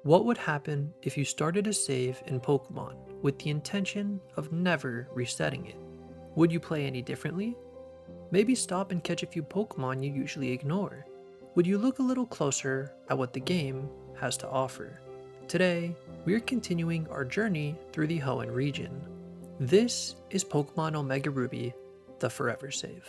What would happen if you started a save in Pokemon with the intention of never resetting it? Would you play any differently? Maybe stop and catch a few Pokemon you usually ignore? Would you look a little closer at what the game has to offer? Today, we are continuing our journey through the Hoenn region. This is Pokemon Omega Ruby, the Forever Save.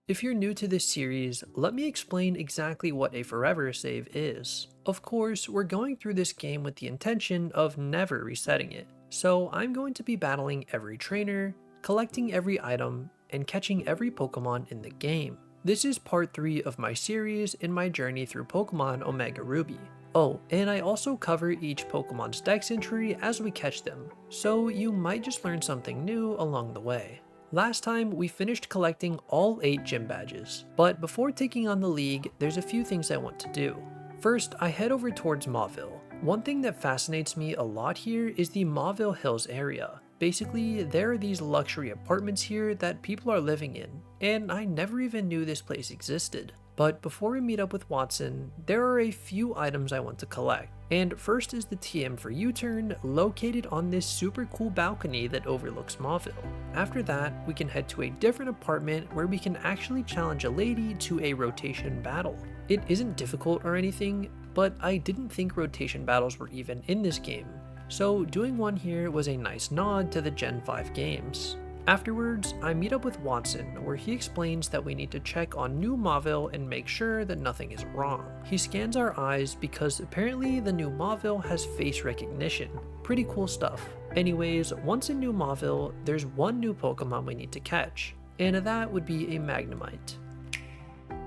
If you're new to this series, let me explain exactly what a Forever Save is. Of course, we're going through this game with the intention of never resetting it, so I'm going to be battling every trainer, collecting every item, and catching every Pokemon in the game. This is part 3 of my series in my journey through Pokemon Omega Ruby. Oh, and I also cover each Pokemon's dex entry as we catch them, so you might just learn something new along the way. Last time, we finished collecting all 8 gym badges, but before taking on the league, there's a few things I want to do. First, I head over towards Mauville. One thing that fascinates me a lot here is the Mauville Hills area. Basically, there are these luxury apartments here that people are living in, and I never even knew this place existed. But before we meet up with Watson, there are a few items I want to collect. And first is the TM for U-turn, located on this super cool balcony that overlooks Mauville. After that, we can head to a different apartment where we can actually challenge a lady to a rotation battle. It isn't difficult or anything, but I didn't think rotation battles were even in this game, so doing one here was a nice nod to the Gen 5 games. Afterwards, I meet up with Watson, where he explains that we need to check on New Mauville and make sure that nothing is wrong. He scans our eyes because apparently the New Mauville has face recognition. Pretty cool stuff. Anyways, once in New Mauville, there's one new Pokemon we need to catch, and that would be a Magnemite.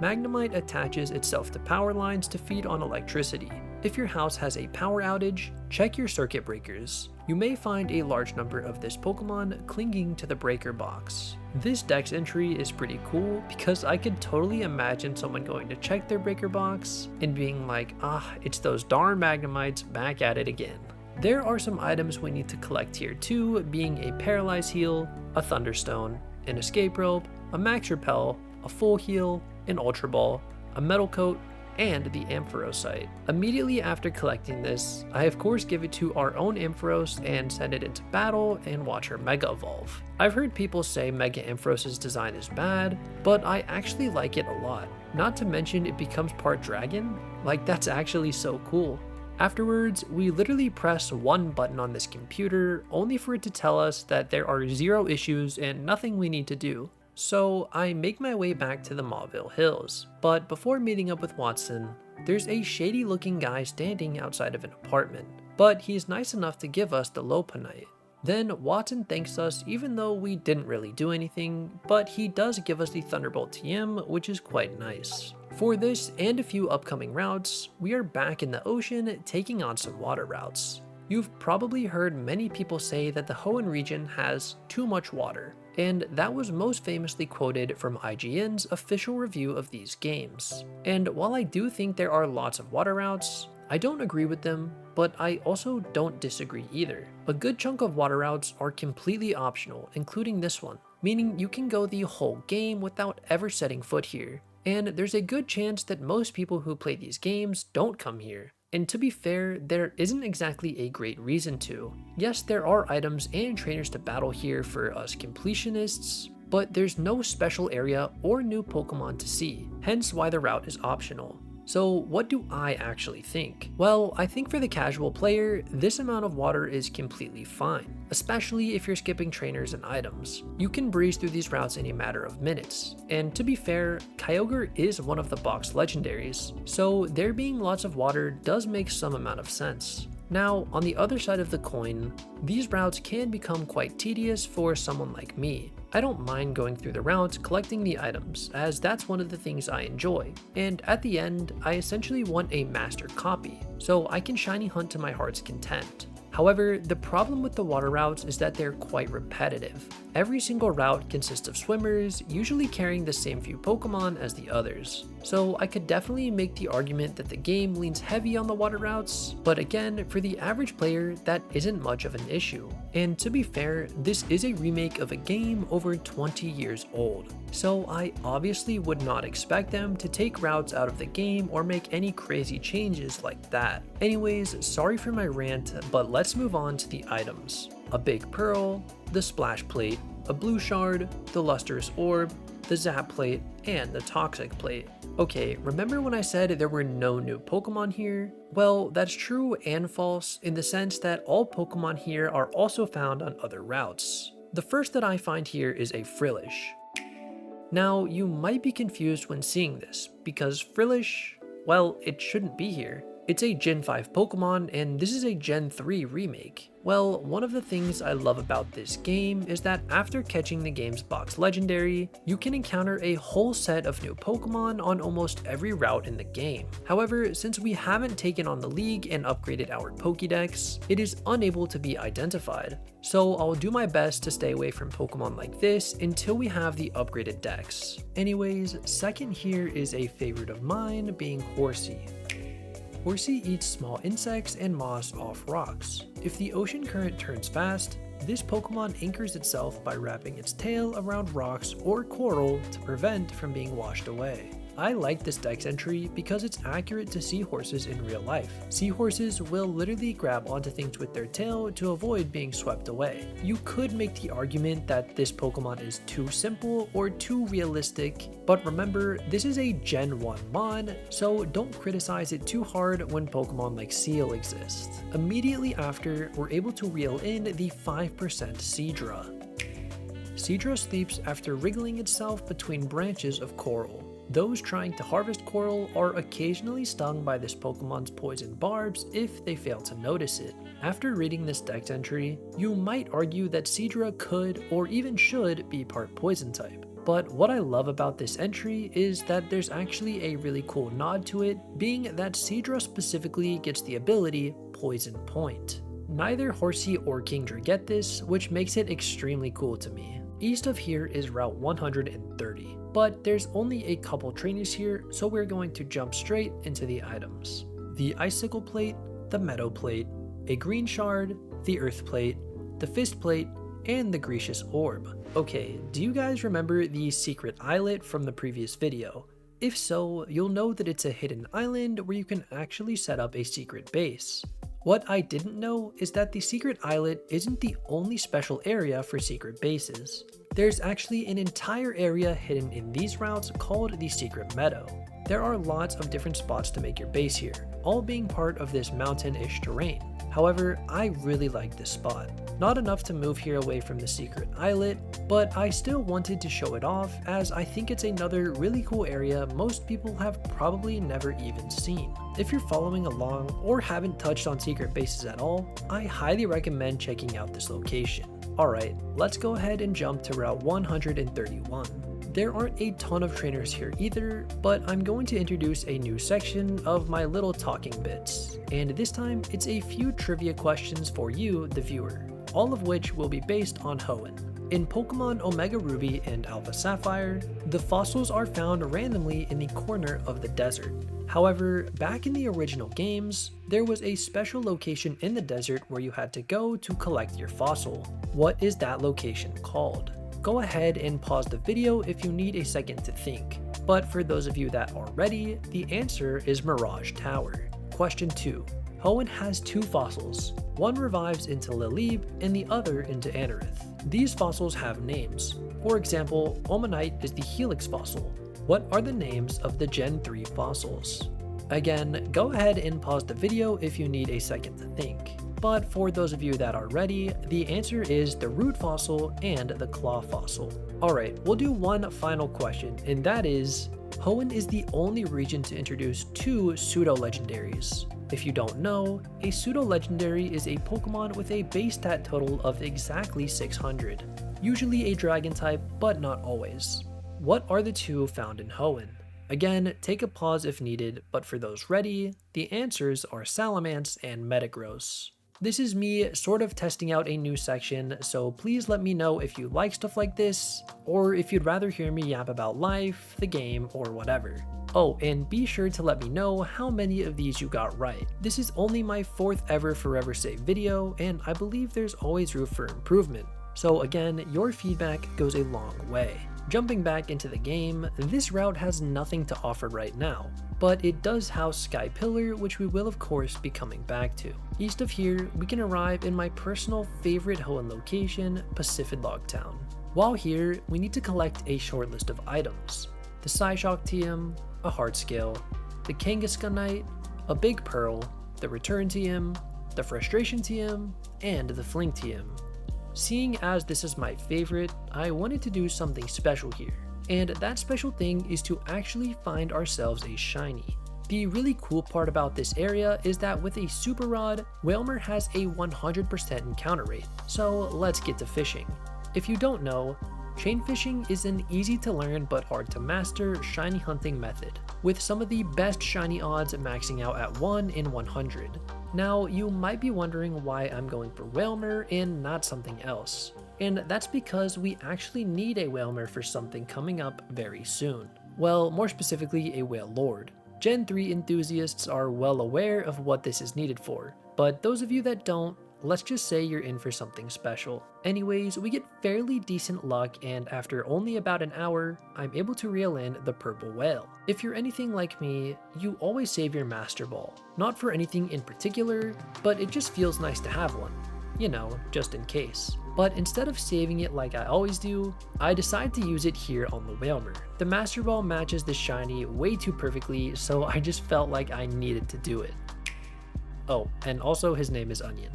Magnemite attaches itself to power lines to feed on electricity. If your house has a power outage, check your circuit breakers. You may find a large number of this Pokemon clinging to the breaker box. This dex entry is pretty cool because I could totally imagine someone going to check their breaker box and being like, it's those darn Magnemites back at it again. There are some items we need to collect here too, being a Paralyze Heal, a Thunderstone, an Escape Rope, a Max Repel, a Full Heal, an Ultra Ball, a Metal Coat, and the Ampharosite. Immediately after collecting this, I of course give it to our own Ampharos and send it into battle and watch her Mega Evolve. I've heard people say Mega Ampharos's design is bad, but I actually like it a lot. Not to mention it becomes part dragon, like that's actually so cool. Afterwards, we literally press one button on this computer only for it to tell us that there are 0 issues and nothing we need to do. So I make my way back to the Mauville Hills, but before meeting up with Watson, there's a shady looking guy standing outside of an apartment, but he's nice enough to give us the Lopunite. Then Watson thanks us even though we didn't really do anything, but he does give us the Thunderbolt TM, which is quite nice. For this and a few upcoming routes, we are back in the ocean taking on some water routes. You've probably heard many people say that the Hoenn region has too much water, and that was most famously quoted from IGN's official review of these games. And while I do think there are lots of water routes, I don't agree with them, but I also don't disagree either. A good chunk of water routes are completely optional, including this one, meaning you can go the whole game without ever setting foot here. And there's a good chance that most people who play these games don't come here. And to be fair, there isn't exactly a great reason to. Yes, there are items and trainers to battle here for us completionists, but there's no special area or new Pokemon to see, hence why the route is optional. So what do I actually think? Well, I think for the casual player, this amount of water is completely fine, especially if you're skipping trainers and items. You can breeze through these routes in a matter of minutes, and to be fair, Kyogre is one of the box legendaries, so there being lots of water does make some amount of sense. Now, on the other side of the coin, these routes can become quite tedious for someone like me. I don't mind going through the routes collecting the items, as that's one of the things I enjoy, and at the end, I essentially want a master copy, so I can shiny hunt to my heart's content. However, the problem with the water routes is that they're quite repetitive. Every single route consists of swimmers, usually carrying the same few Pokemon as the others. So I could definitely make the argument that the game leans heavy on the water routes, but again, for the average player, that isn't much of an issue. And to be fair, this is a remake of a game over 20 years old, so I obviously would not expect them to take routes out of the game or make any crazy changes like that. Anyways, sorry for my rant, but let's move on to the items. A big pearl, the splash plate, a blue shard, the lustrous orb, the zap plate, and the toxic plate. Okay, remember when I said there were no new Pokemon here? Well, that's true and false in the sense that all Pokemon here are also found on other routes. The first that I find here is a Frillish. Now, you might be confused when seeing this, because Frillish, well, it shouldn't be here. It's a Gen 5 Pokemon, and this is a Gen 3 remake. Well, one of the things I love about this game is that after catching the game's box legendary, you can encounter a whole set of new Pokemon on almost every route in the game. However, since we haven't taken on the league and upgraded our Pokédex, it is unable to be identified. So I'll do my best to stay away from Pokemon like this until we have the upgraded dex. Anyways, second here is a favorite of mine, being Horsey. Horsey eats small insects and moss off rocks. If the ocean current turns fast, this Pokemon anchors itself by wrapping its tail around rocks or coral to prevent from being washed away. I like this dex entry because it's accurate to seahorses in real life. Seahorses will literally grab onto things with their tail to avoid being swept away. You could make the argument that this Pokemon is too simple or too realistic, but remember, this is a Gen 1 mod, so don't criticize it too hard when Pokemon like Seel exist. Immediately after, we're able to reel in the 5% Seadra. Seadra sleeps after wriggling itself between branches of coral. Those trying to harvest coral are occasionally stung by this Pokemon's poison barbs if they fail to notice it. After reading this dex entry, you might argue that Seadra could or even should be part poison type. But what I love about this entry is that there's actually a really cool nod to it, being that Seadra specifically gets the ability Poison Point. Neither Horsey or Kingdra get this, which makes it extremely cool to me. East of here is Route 130, but there's only a couple trainers here, so we're going to jump straight into the items. The Icicle Plate, the Meadow Plate, a Green Shard, the Earth Plate, the Fist Plate, and the Gracious Orb. Okay, do you guys remember the secret islet from the previous video? If so, you'll know that it's a hidden island where you can actually set up a secret base. What I didn't know is that the secret islet isn't the only special area for secret bases. There's actually an entire area hidden in these routes called the Secret Meadow. There are lots of different spots to make your base here, all being part of this mountain-ish terrain. However, I really like this spot. Not enough to move here away from the secret islet, but I still wanted to show it off as I think it's another really cool area most people have probably never even seen. If you're following along or haven't touched on secret bases at all, I highly recommend checking out this location. Alright, let's go ahead and jump to Route 131. There aren't a ton of trainers here either, but I'm going to introduce a new section of my little talking bits, and this time it's a few trivia questions for you, the viewer, all of which will be based on Hoenn. In Pokemon Omega Ruby and Alpha Sapphire, the fossils are found randomly in the corner of the desert. However, back in the original games, there was a special location in the desert where you had to go to collect your fossil. What is that location called? Go ahead and pause the video if you need a second to think. But for those of you that are ready, the answer is Mirage Tower. Question 2. Hoenn has two fossils. One revives into Lilib and the other into Anorith. These fossils have names. For example, Omanite is the Helix fossil. What are the names of the Gen 3 fossils? Again, go ahead and pause the video if you need a second to think. But for those of you that are ready, the answer is the Root fossil and the Claw fossil. Alright, we'll do one final question, and that is, Hoenn is the only region to introduce two pseudo-legendaries. If you don't know, a pseudo-legendary is a Pokemon with a base stat total of exactly 600, usually a dragon type, but not always. What are the two found in Hoenn? Again, take a pause if needed, but for those ready, the answers are Salamence and Metagross. This is me sort of testing out a new section, so please let me know if you like stuff like this, or if you'd rather hear me yap about life, the game, or whatever. Oh, and be sure to let me know how many of these you got right. This is only my 4th ever Forever Save video, and I believe there's always room for improvement. So again, your feedback goes a long way. Jumping back into the game, this route has nothing to offer right now, but it does house Sky Pillar, which we will of course be coming back to. East of here, we can arrive in my personal favorite Hoenn location, Pacifidlog Town. While here, we need to collect a short list of items. The Psyshock TM, a Heart Scale, the Kangaskhanite, a Big Pearl, the Return TM, the Frustration TM, and the Fling TM. Seeing as this is my favorite, I wanted to do something special here, and that special thing is to actually find ourselves a shiny. The really cool part about this area is that with a Super Rod, Wailmer has a 100% encounter rate, so let's get to fishing. If you don't know, chain fishing is an easy to learn but hard to master shiny hunting method, with some of the best shiny odds maxing out at 1 in 100. Now, you might be wondering why I'm going for Wailmer and not something else. And that's because we actually need a Wailmer for something coming up very soon. Well, more specifically a Whale Lord. Gen 3 enthusiasts are well aware of what this is needed for, but those of you that don't, let's just say you're in for something special. Anyways, we get fairly decent luck, and after only about an hour, I'm able to reel in the purple whale. If you're anything like me, you always save your Master Ball. Not for anything in particular, but it just feels nice to have one. You know, just in case. But instead of saving it like I always do, I decide to use it here on the Wailmer. The Master Ball matches the shiny way too perfectly, so I just felt like I needed to do it. Oh, and also his name is Onion.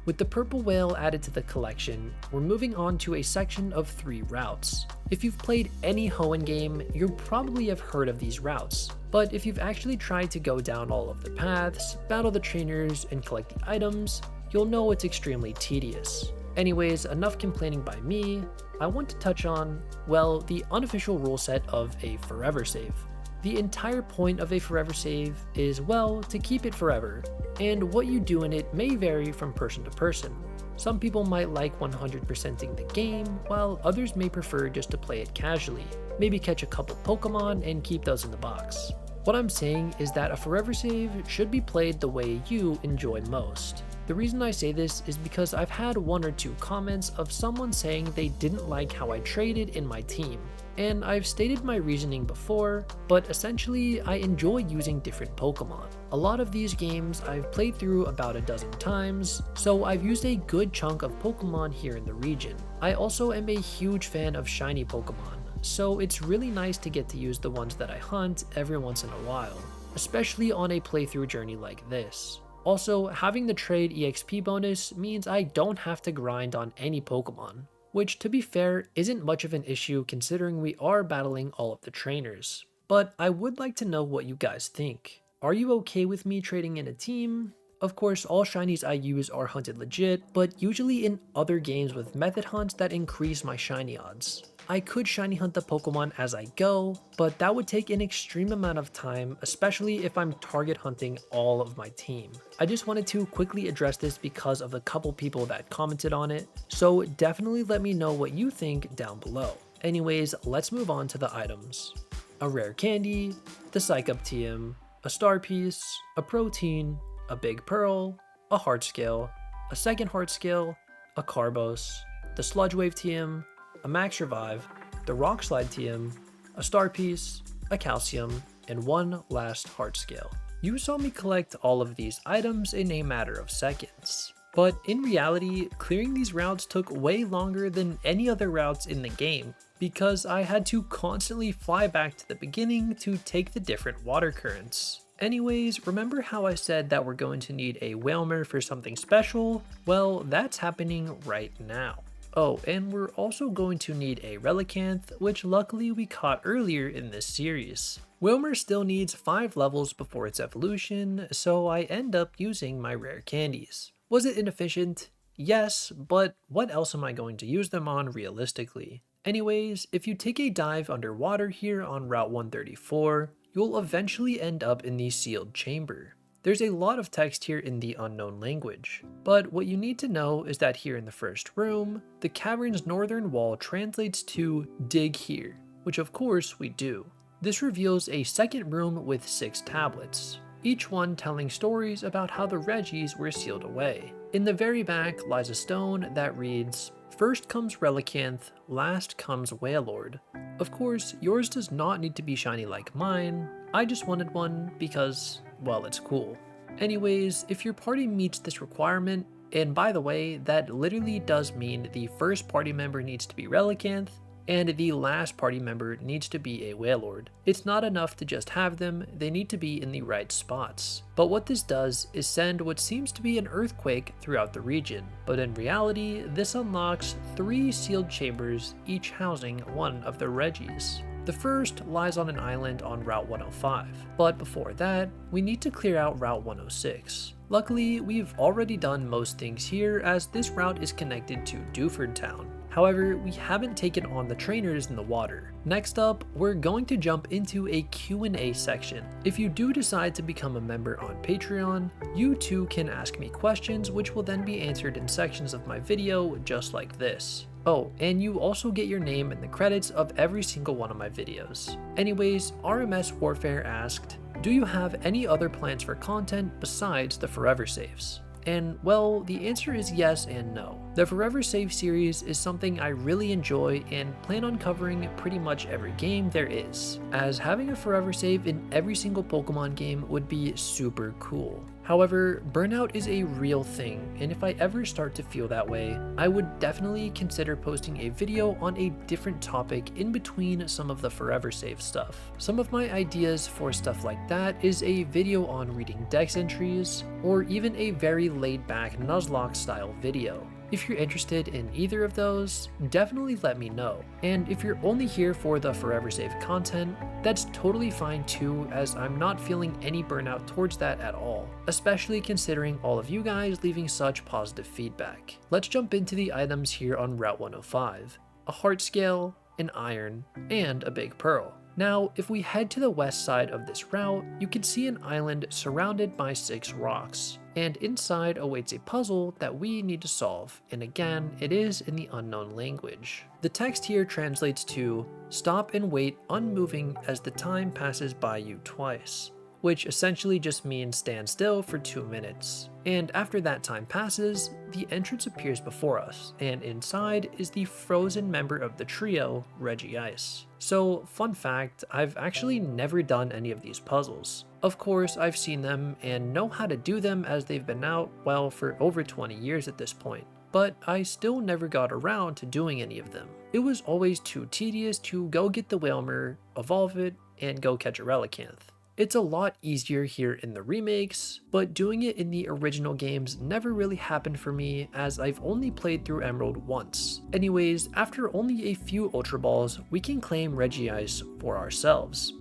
With the purple whale added to the collection, we're moving on to a section of 3 routes. If you've played any Hoenn game, you probably have heard of these routes, but if you've actually tried to go down all of the paths, battle the trainers, and collect the items, you'll know it's extremely tedious. Anyways, enough complaining by me. I want to touch on, well, the unofficial rule set of a forever save. The entire point of a forever save is, well, to keep it forever, and what you do in it may vary from person to person. Some people might like 100%ing the game, while others may prefer just to play it casually, maybe catch a couple Pokemon and keep those in the box. What I'm saying is that a forever save should be played the way you enjoy most. The reason I say this is because I've had 1 or 2 comments of someone saying they didn't like how I traded in my team. And I've stated my reasoning before, but essentially I enjoy using different Pokemon. A lot of these games I've played through about a dozen times, so I've used a good chunk of Pokemon here in the region. I also am a huge fan of shiny Pokemon, so it's really nice to get to use the ones that I hunt every once in a while, especially on a playthrough journey like this. Also, having the trade EXP bonus means I don't have to grind on any Pokemon, which to be fair isn't much of an issue considering we are battling all of the trainers. But I would like to know what you guys think. Are you okay with me trading in a team? Of course, all shinies I use are hunted legit, but usually in other games with method hunts that increase my shiny odds. I could shiny hunt the Pokemon as I go, but that would take an extreme amount of time, especially if I'm target hunting all of my team. I just wanted to quickly address this because of the couple people that commented on it, so definitely let me know what you think down below. Anyways, let's move on to the items. A rare candy, the Psych Up TM, a Star Piece, a Protein, a Big Pearl, a Heart Scale, a second Heart Scale, a Carbos, the Sludge Wave TM, a Max Revive, the Rock Slide TM, a Star Piece, a Calcium, and 1 last Heart Scale. You saw me collect all of these items in a matter of seconds. But in reality, clearing these routes took way longer than any other routes in the game, because I had to constantly fly back to the beginning to take the different water currents. Anyways, remember how I said that we're going to need a Wailmer for something special? Well, that's happening right now. Oh, and we're also going to need a Relicanth, which luckily we caught earlier in this series. Wailmer still needs 5 levels before its evolution, so I end up using my rare candies. Was it inefficient? Yes, but what else am I going to use them on realistically? Anyways, if you take a dive underwater here on Route 134, you'll eventually end up in the sealed chamber. There's a lot of text here in the unknown language, but what you need to know is that here in the first room, the cavern's northern wall translates to dig here, which of course we do. This reveals a second room with 6 tablets, each one telling stories about how the Regice were sealed away. In the very back lies a stone that reads, "First comes Relicanth, last comes Wailord." Of course, yours does not need to be shiny like mine. I just wanted one because, well, it's cool. Anyways, if your party meets this requirement, and by the way, that literally does mean the first party member needs to be Relicanth, and the last party member needs to be a Wailord. It's not enough to just have them, they need to be in the right spots. But what this does is send what seems to be an earthquake throughout the region, but in reality, this unlocks 3 sealed chambers, each housing one of the Regice. The first lies on an island on Route 105, but before that, we need to clear out Route 106. Luckily, we've already done most things here as this route is connected to Dewford Town. However, we haven't taken on the trainers in the water. Next up, we're going to jump into a Q&A section. If you do decide to become a member on Patreon, you too can ask me questions which will then be answered in sections of my video just like this. Oh, and you also get your name in the credits of every single one of my videos. Anyways, RMS Warfare asked, do you have any other plans for content besides the Forever Saves? And well, the answer is yes and no. The Forever Save series is something I really enjoy and plan on covering pretty much every game there is, as having a Forever Save in every single Pokemon game would be super cool. However, burnout is a real thing, and if I ever start to feel that way, I would definitely consider posting a video on a different topic in between some of the Forever Save stuff. Some of my ideas for stuff like that is a video on reading dex entries, or even a very laid-back Nuzlocke style video. If you're interested in either of those, definitely let me know. And if you're only here for the Forever Save content, that's totally fine too, as I'm not feeling any burnout towards that at all, especially considering all of you guys leaving such positive feedback. Let's jump into the items here on Route 105. A heart scale, an iron, and a big pearl. Now, if we head to the west side of this route, you can see an island surrounded by 6 rocks, and inside awaits a puzzle that we need to solve, and again, it is in the unknown language. The text here translates to, "Stop and wait unmoving as the time passes by you twice," which essentially just means stand still for 2 minutes. And after that time passes, the entrance appears before us, and inside is the frozen member of the trio, Regice. So, fun fact, I've actually never done any of these puzzles. Of course, I've seen them and know how to do them as they've been out, well, for over 20 years at this point, but I still never got around to doing any of them. It was always too tedious to go get the Wailmer, evolve it, and go catch a Relicanth. It's a lot easier here in the remakes, but doing it in the original games never really happened for me as I've only played through Emerald once. Anyways, after only a few Ultra Balls, we can claim Regice for ourselves.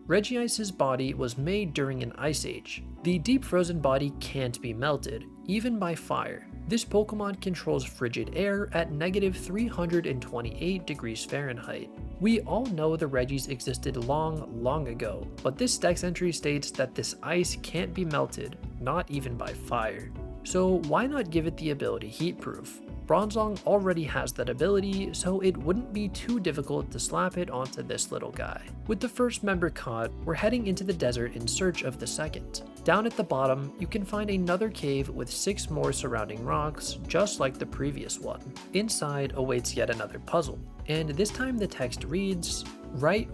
Regice's body was made during an ice age. The deep frozen body can't be melted, even by fire. This Pokemon controls frigid air at -328 degrees Fahrenheit. We all know the Regice existed long ago, but this dex entry states that this ice can't be melted, not even by fire. So why not give it the ability Heatproof? Bronzong already has that ability, so it wouldn't be too difficult to slap it onto this little guy. With the first member caught, we're heading into the desert in search of the second. Down at the bottom, you can find another cave with 6 more surrounding rocks, just like the previous one. Inside awaits yet another puzzle, and this time the text reads, "Right,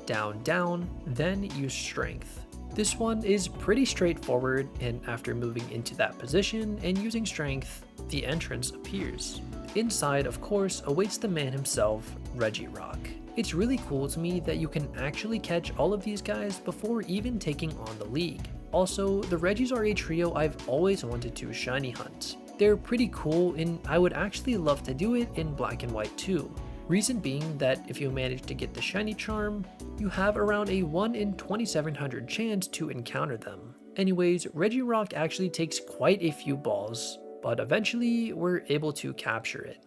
down, then use strength." This one is pretty straightforward, and after moving into that position and using strength, the entrance appears. Inside, of course, awaits the man himself, Regirock. It's really cool to me that you can actually catch all of these guys before even taking on the league. Also, the Regis are a trio I've always wanted to shiny hunt. They're pretty cool, and I would actually love to do it in black and white too. Reason being that if you manage to get the shiny charm, you have around a 1 in 2700 chance to encounter them. Anyways, Regirock actually takes quite a few balls, but eventually we're able to capture it.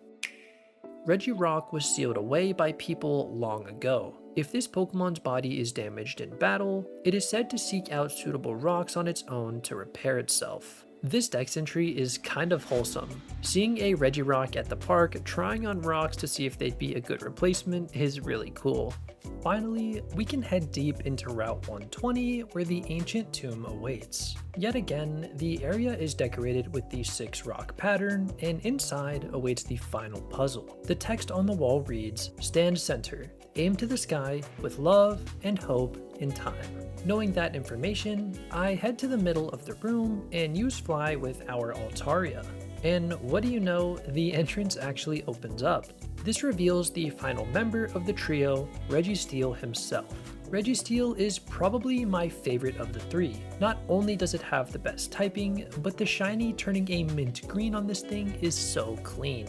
Regirock was sealed away by people long ago. If this Pokemon's body is damaged in battle, it is said to seek out suitable rocks on its own to repair itself. This dex entry is kind of wholesome. Seeing a Regirock at the park trying on rocks to see if they'd be a good replacement is really cool. Finally, we can head deep into Route 120 where the ancient tomb awaits. Yet again, the area is decorated with the 6 rock pattern, and inside awaits the final puzzle. The text on the wall reads, "Stand center, aim to the sky with love and hope in time." Knowing that information, I head to the middle of the room and use Fly with our Altaria. And what do you know, the entrance actually opens up. This reveals the final member of the trio, Registeel himself. Registeel is probably my favorite of the 3. Not only does it have the best typing, but the shiny turning a mint green on this thing is so clean.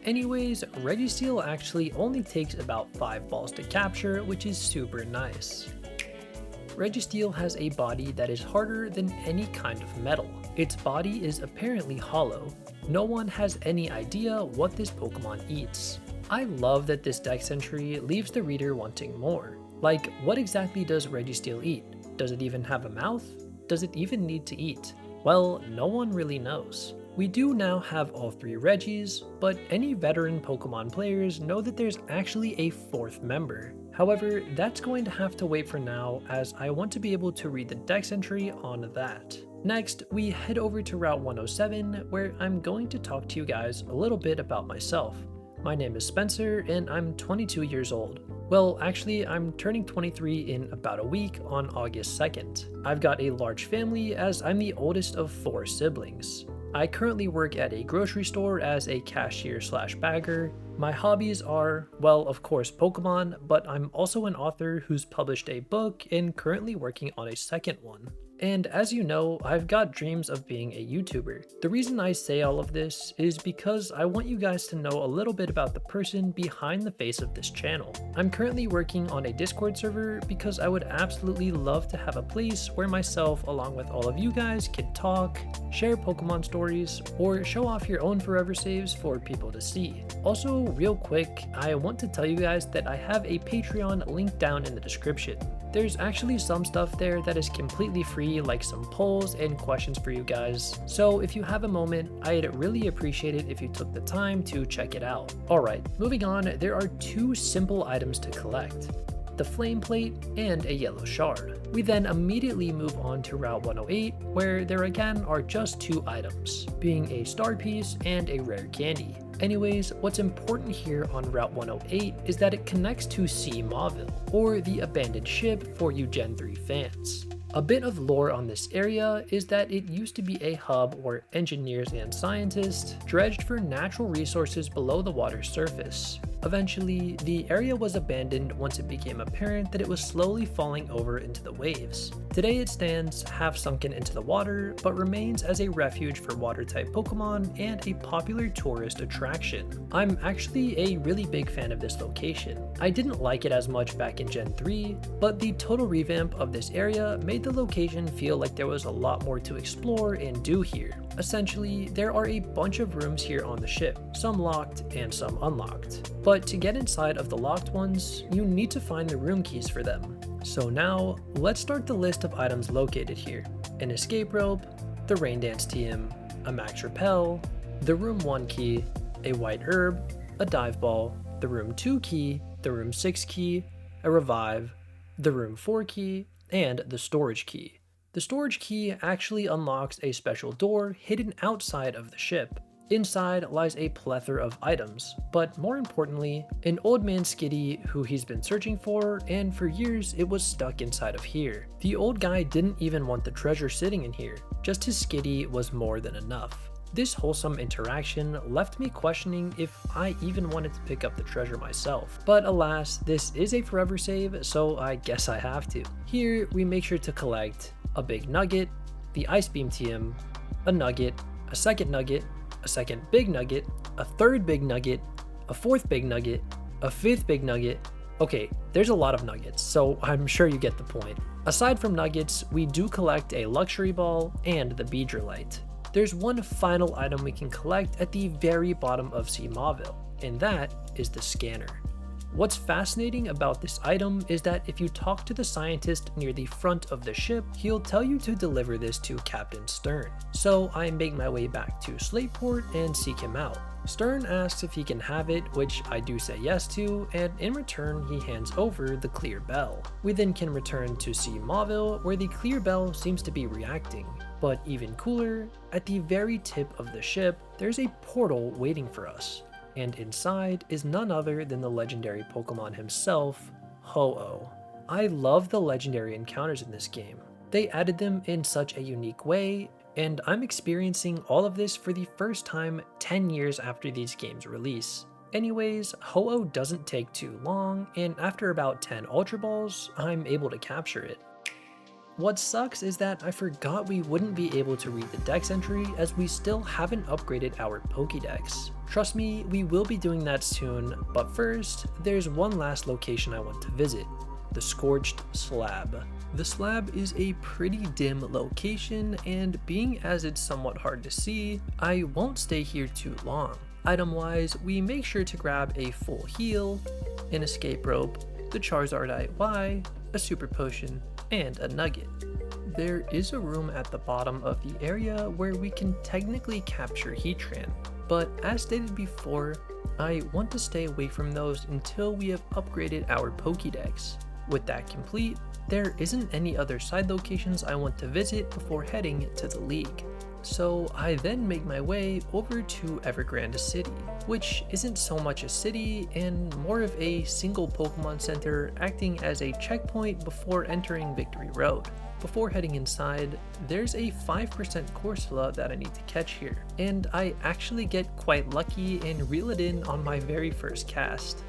Anyways, Registeel actually only takes about 5 balls to capture, which is super nice. Registeel has a body that is harder than any kind of metal. Its body is apparently hollow. No one has any idea what this Pokemon eats. I love that this dex entry leaves the reader wanting more. Like, what exactly does Registeel eat? Does it even have a mouth? Does it even need to eat? Well, no one really knows. We do now have all 3 Regis, but any veteran Pokemon players know that there's actually a 4th member. However, that's going to have to wait for now, as I want to be able to read the dex entry on that. Next, we head over to Route 107, where I'm going to talk to you guys a little bit about myself. My name is Spencer, and I'm 22 years old. Well, actually, I'm turning 23 in about a week on August 2nd. I've got a large family, as I'm the oldest of 4 siblings. I currently work at a grocery store as a cashier/bagger. My hobbies are, well, of course Pokemon, but I'm also an author who's published a book and currently working on a second one. And as you know, I've got dreams of being a YouTuber. The reason I say all of this is because I want you guys to know a little bit about the person behind the face of this channel. I'm currently working on a Discord server because I would absolutely love to have a place where myself along with all of you guys can talk, share Pokemon stories, or show off your own forever saves for people to see. Also, real quick, I want to tell you guys that I have a Patreon linked down in the description. There's actually some stuff there that is completely free, like some polls and questions for you guys. So if you have a moment, I'd really appreciate it if you took the time to check it out. Alright, moving on, there are 2 simple items to collect: the flame plate and a yellow shard. We then immediately move on to Route 108, where there again are just 2 items, being a star piece and a rare candy. Anyways, what's important here on Route 108 is that it connects to Sea Mauville, or the abandoned ship for you Gen 3 fans. A bit of lore on this area is that it used to be a hub where engineers and scientists dredged for natural resources below the water's surface. Eventually, the area was abandoned once it became apparent that it was slowly falling over into the waves. Today it stands half sunken into the water, but remains as a refuge for water-type Pokemon and a popular tourist attraction. I'm actually a really big fan of this location. I didn't like it as much back in Gen 3, but the total revamp of this area made the location feel like there was a lot more to explore and do here. Essentially, there are a bunch of rooms here on the ship, some locked and some unlocked. But to get inside of the locked ones, you need to find the room keys for them. So now, let's start the list of items located here. An escape rope, the rain dance TM, a max repel, the room 1 key, a white herb, a dive ball, the room 2 key, the room 6 key, a revive, the room 4 key, and the storage key. The storage key actually unlocks a special door hidden outside of the ship. Inside lies a plethora of items, but more importantly, an old man Skitty who he's been searching for, and for years it was stuck inside of here. The old guy didn't even want the treasure sitting in here, just his Skitty was more than enough. This wholesome interaction left me questioning if I even wanted to pick up the treasure myself. But alas, this is a forever save, so I guess I have to. Here, we make sure to collect a big nugget, the ice beam TM, a nugget, a second big nugget, a third big nugget, a fourth big nugget, a fifth big nugget. Okay, there's a lot of nuggets, so I'm sure you get the point. Aside from nuggets, we do collect a luxury ball and the Beedrillite. There's one final item we can collect at the very bottom of Sea Mauville, and that is the scanner. What's fascinating about this item is that if you talk to the scientist near the front of the ship, he'll tell you to deliver this to Captain Stern. So I make my way back to Slateport and seek him out. Stern asks if he can have it, which I do say yes to, and in return he hands over the clear bell. We then can return to see Mauville, where the clear bell seems to be reacting. But even cooler, at the very tip of the ship, there's a portal waiting for us. And inside is none other than the legendary Pokemon himself, Ho-Oh. I love the legendary encounters in this game. They added them in such a unique way, and I'm experiencing all of this for the first time 10 years after these games' release. Anyways, Ho-Oh doesn't take too long, and after about 10 Ultra Balls, I'm able to capture it. What sucks is that I forgot we wouldn't be able to read the dex entry as we still haven't upgraded our Pokédex. Trust me, we will be doing that soon, but first, there's one last location I want to visit, the Scorched Slab. The slab is a pretty dim location, and being as it's somewhat hard to see, I won't stay here too long. Item-wise, we make sure to grab a full heal, an escape rope, the Charizard IY, a super potion, and a nugget. There is a room at the bottom of the area where we can technically capture Heatran, but as stated before, I want to stay away from those until we have upgraded our Pokédex. With that complete, there isn't any other side locations I want to visit before heading to the League. So I then make my way over to Grande City, which isn't so much a city and more of a single Pokemon Center acting as a checkpoint before entering Victory Road. Before heading inside, there's a 5% Corsola that I need to catch here, and I actually get quite lucky and reel it in on my very first cast.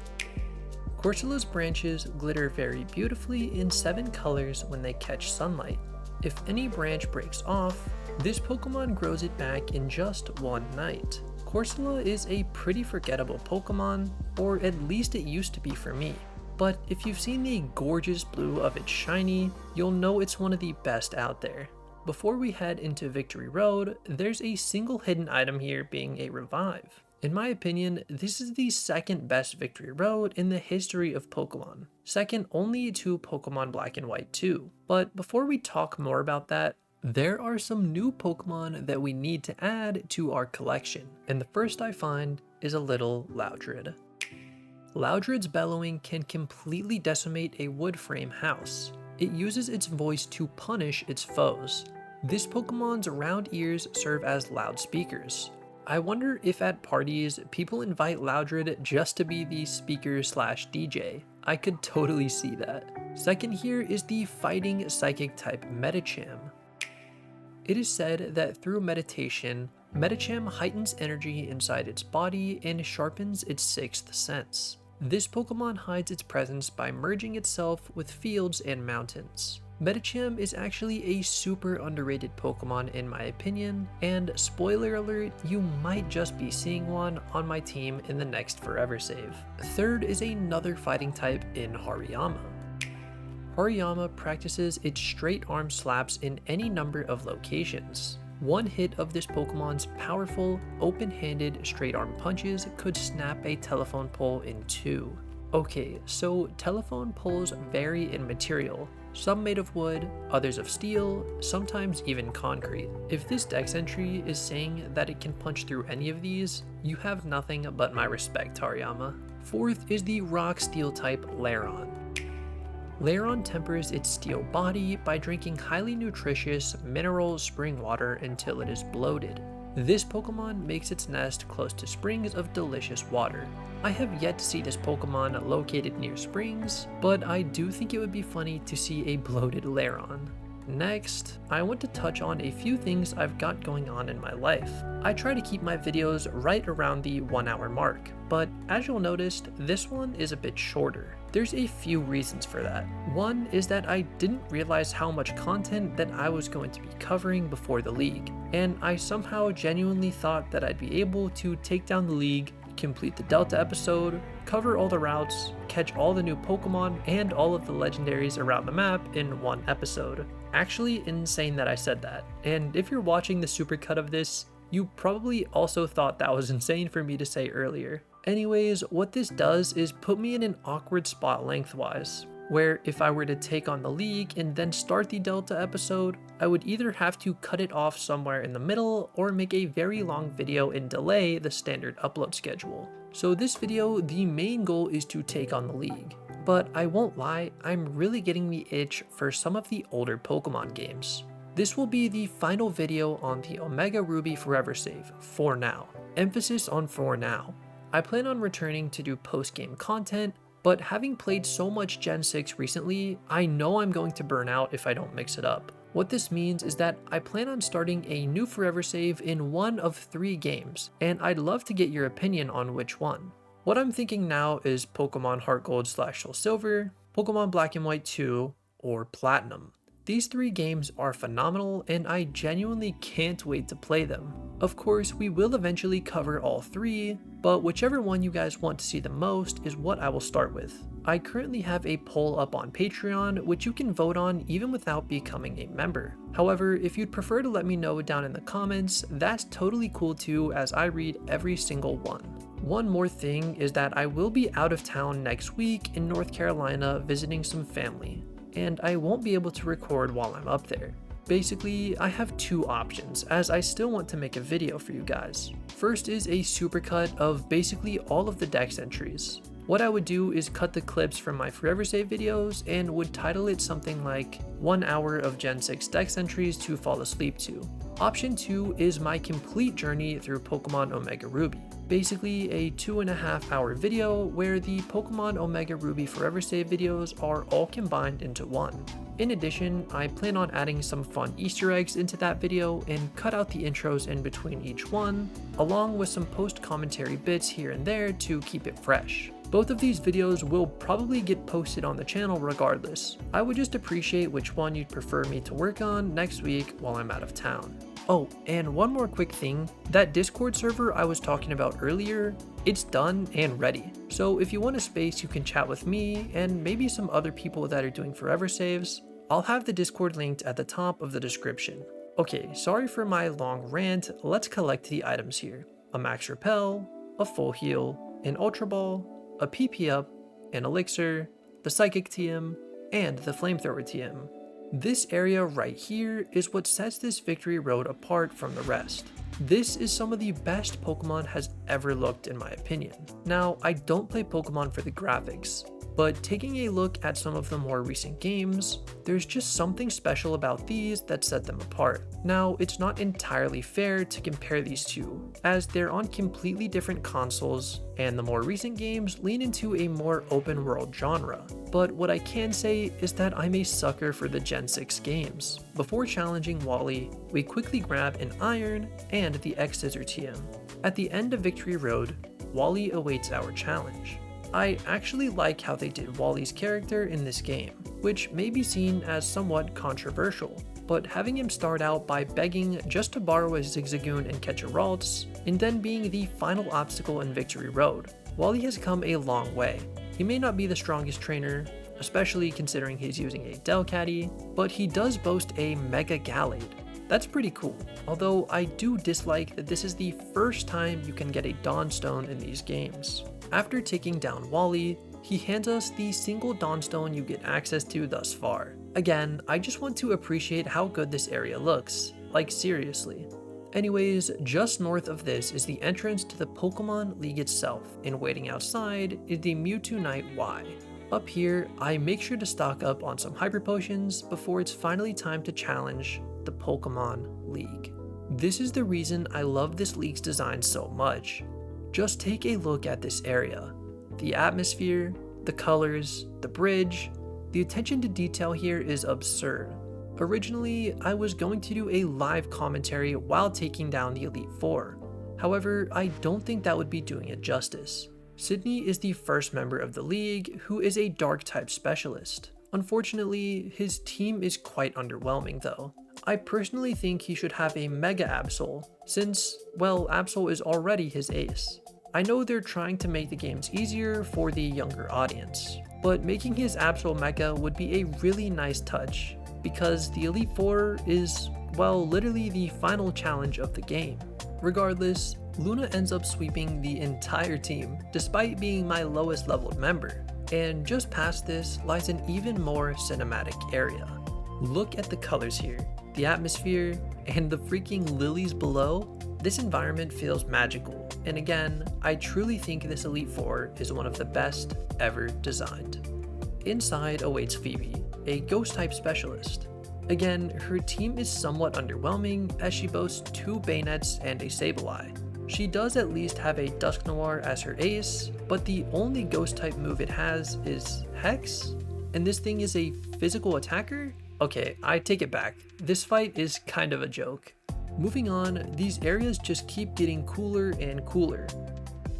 Corsola's branches glitter very beautifully in 7 colors when they catch sunlight. If any branch breaks off, this Pokemon grows it back in just one night. Corsola is a pretty forgettable Pokemon, or at least it used to be for me. But if you've seen the gorgeous blue of its shiny, you'll know it's one of the best out there. Before we head into Victory Road, there's a single hidden item here being a revive. In my opinion, this is the second best Victory Road in the history of Pokemon, second only to Pokemon Black and White 2. But before we talk more about that, there are some new Pokemon that we need to add to our collection, and the first I find is a little Loudred. Loudred's bellowing can completely decimate a wood frame house. It uses its voice to punish its foes. This Pokemon's round ears serve as loudspeakers. I wonder if at parties, people invite Loudred just to be the speaker/DJ. I could totally see that. Second here is the fighting psychic type Medicham. It is said that through meditation, Medicham heightens energy inside its body and sharpens its 6th sense. This Pokemon hides its presence by merging itself with fields and mountains. Medicham is actually a super underrated Pokemon in my opinion, and spoiler alert, you might just be seeing one on my team in the next Forever Save. Third is another fighting type in Hariyama. Hariyama practices its straight arm slaps in any number of locations. One hit of this Pokemon's powerful, open-handed straight arm punches could snap a telephone pole in 2. Okay, so telephone poles vary in material, some made of wood, others of steel, sometimes even concrete. If this dex entry is saying that it can punch through any of these, you have nothing but my respect, Hariyama. Fourth is the rock steel type Lairon. Lairon tempers its steel body by drinking highly nutritious mineral spring water until it is bloated. This Pokemon makes its nest close to springs of delicious water. I have yet to see this Pokemon located near springs, but I do think it would be funny to see a bloated Lairon. Next, I want to touch on a few things I've got going on in my life. I try to keep my videos right around the 1 hour mark, but as you'll notice, this one is a bit shorter. There's a few reasons for that. One is that I didn't realize how much content that I was going to be covering before the League, and I somehow genuinely thought that I'd be able to take down the League, complete the Delta episode, cover all the routes, catch all the new Pokemon and all of the legendaries around the map in one episode. Actually insane that I said that, and if you're watching the supercut of this, you probably also thought that was insane for me to say earlier. Anyways, what this does is put me in an awkward spot lengthwise, where if I were to take on the league and then start the Delta episode, I would either have to cut it off somewhere in the middle or make a very long video and delay the standard upload schedule. So this video, the main goal is to take on the league. But I won't lie, I'm really getting the itch for some of the older Pokemon games. This will be the final video on the Omega Ruby Forever save, for now. Emphasis on for now. I plan on returning to do post-game content, but having played so much Gen 6 recently, I know I'm going to burn out if I don't mix it up. What this means is that I plan on starting a new Forever save in one of 3 games, and I'd love to get your opinion on which one. What I'm thinking now is Pokemon Heart Gold / Soul Silver, Pokemon Black and White 2, or Platinum. These 3 games are phenomenal and I genuinely can't wait to play them. Of course, we will eventually cover all 3, but whichever one you guys want to see the most is what I will start with. I currently have a poll up on Patreon, which you can vote on even without becoming a member. However, if you'd prefer to let me know down in the comments, that's totally cool too, as I read every single one. One more thing is that I will be out of town next week in North Carolina visiting some family, and I won't be able to record while I'm up there. Basically, I have 2 options, as I still want to make a video for you guys. First is a supercut of basically all of the dex entries. What I would do is cut the clips from my Forever Save videos and would title it something like 1 hour of Gen 6 dex entries to fall asleep to. Option 2 is my complete journey through Pokemon Omega Ruby. Basically a 2.5 hour video where the Pokemon Omega Ruby Forever Save videos are all combined into one. In addition, I plan on adding some fun Easter eggs into that video and cut out the intros in between each one, along with some post-commentary bits here and there to keep it fresh. Both of these videos will probably get posted on the channel regardless. I would just appreciate which one you'd prefer me to work on next week while I'm out of town. Oh, and one more quick thing, that Discord server I was talking about earlier, it's done and ready. So if you want a space you can chat with me and maybe some other people that are doing Forever Saves, I'll have the Discord linked at the top of the description. Okay, sorry for my long rant, let's collect the items here. A Max Repel, a Full Heal, an Ultra Ball, a PP Up, an Elixir, the Psychic TM, and the Flamethrower TM. This area right here is what sets this victory road apart from the rest. This is some of the best Pokemon has ever looked in my opinion. Now, I don't play Pokemon for the graphics, but taking a look at some of the more recent games, there's just something special about these that set them apart. Now, it's not entirely fair to compare these two, as they're on completely different consoles, and the more recent games lean into a more open world genre. But what I can say is that I'm a sucker for the Gen 6 games. Before challenging Wally, we quickly grab an Iron and the X-Scissor TM. At the end of Victory Road, Wally awaits our challenge. I actually like how they did Wally's character in this game, which may be seen as somewhat controversial, but having him start out by begging just to borrow a Zigzagoon and catch a Ralts, and then being the final obstacle in Victory Road, Wally has come a long way. He may not be the strongest trainer, especially considering he's using a Delcatty, but he does boast a Mega Gallade. That's pretty cool, although I do dislike that this is the first time you can get a Dawnstone in these games. After taking down Wally, he hands us the single Dawnstone you get access to thus far. Again, I just want to appreciate how good this area looks, like seriously. Anyways, just north of this is the entrance to the Pokemon League itself, and waiting outside is the Mewtwo Knight Y. Up here, I make sure to stock up on some Hyper Potions before it's finally time to challenge the Pokemon League. This is the reason I love this league's design so much. Just take a look at this area. The atmosphere, the colors, the bridge, the attention to detail here is absurd. Originally, I was going to do a live commentary while taking down the Elite Four. However, I don't think that would be doing it justice. Sidney is the first member of the league who is a dark type specialist. Unfortunately, his team is quite underwhelming though. I personally think he should have a Mega Absol, since, well, Absol is already his ace. I know they're trying to make the games easier for the younger audience, but making his Absol Mega would be a really nice touch, because the Elite Four is, well, literally the final challenge of the game. Regardless, Luna ends up sweeping the entire team, despite being my lowest leveled member. And just past this lies an even more cinematic area. Look at the colors here, the atmosphere, and the freaking lilies below. This environment feels magical, and again, I truly think this Elite Four is one of the best ever designed. Inside awaits Pheobe, a ghost type specialist. Again, her team is somewhat underwhelming as she boasts 2 bayonets and a Sableye. She does at least have a Dusk Noir as her ace, but the only ghost type move it has is Hex? And this thing is a physical attacker? Okay, I take it back. This fight is kind of a joke. Moving on, these areas just keep getting cooler and cooler.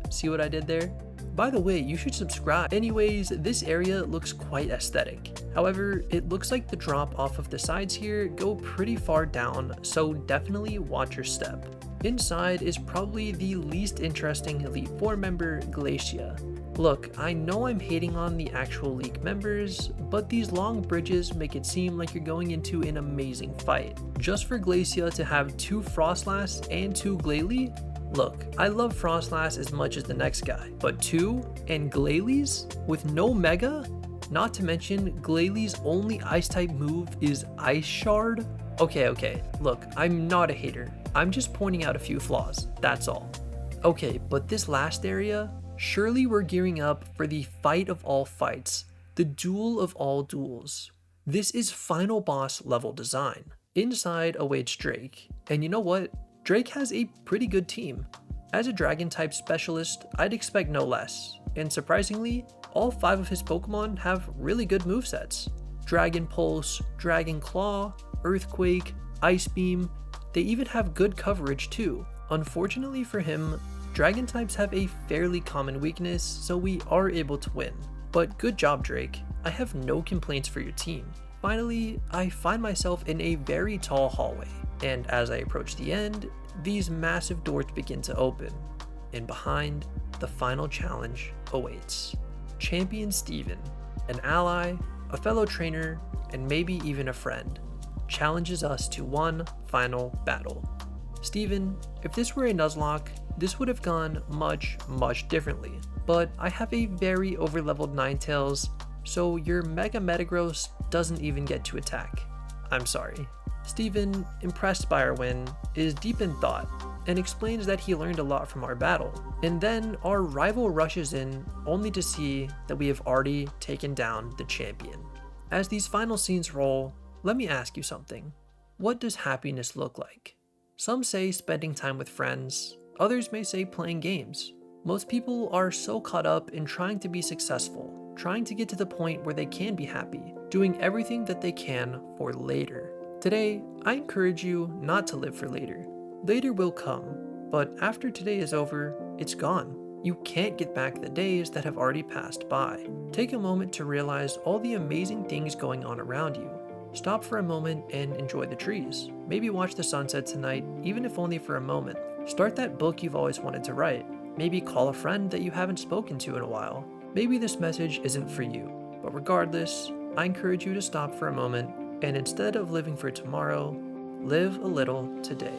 See what I did there? By the way, you should subscribe. Anyways, this area looks quite aesthetic. However, it looks like the drop off of the sides here go pretty far down, so definitely watch your step. Inside is probably the least interesting Elite Four member, Glacia. Look, I know I'm hating on the actual league members, but these long bridges make it seem like you're going into an amazing fight. Just for Glacia to have 2 Frostlass and 2 Glalie? Look, I love Frostlass as much as the next guy, but 2 and Glalies with no Mega? Not to mention, Glalie's only Ice type move is Ice Shard? Okay, look, I'm not a hater. I'm just pointing out a few flaws, that's all. Okay, but this last area, surely we're gearing up for the fight of all fights, the duel of all duels. This is final boss level design. Inside awaits Drake, and you know what? Drake has a pretty good team. As a dragon type specialist, I'd expect no less, and surprisingly, all 5 of his Pokemon have really good movesets. Dragon Pulse, Dragon Claw, Earthquake, Ice Beam, they even have good coverage too. Unfortunately for him, dragon types have a fairly common weakness, so we are able to win. But good job, Drake. I have no complaints for your team. Finally, I find myself in a very tall hallway, and as I approach the end, these massive doors begin to open, and behind, the final challenge awaits. Champion Steven, an ally, a fellow trainer, and maybe even a friend, challenges us to one final battle. Steven, if this were a Nuzlocke, this would have gone much differently, but I have a very overleveled Ninetales, so your Mega Metagross doesn't even get to attack. I'm sorry. Steven, impressed by our win, is deep in thought and explains that he learned a lot from our battle. And then our rival rushes in only to see that we have already taken down the champion. As these final scenes roll, let me ask you something. What does happiness look like? Some say spending time with friends, others may say playing games. Most people are so caught up in trying to be successful, trying to get to the point where they can be happy, doing everything that they can for later. Today, I encourage you not to live for later. Later will come, but after today is over, it's gone. You can't get back the days that have already passed by. Take a moment to realize all the amazing things going on around you. Stop for a moment and enjoy the trees. Maybe watch the sunset tonight, even if only for a moment. Start that book you've always wanted to write. Maybe call a friend that you haven't spoken to in a while. Maybe this message isn't for you, but regardless, I encourage you to stop for a moment and instead of living for tomorrow, live a little today.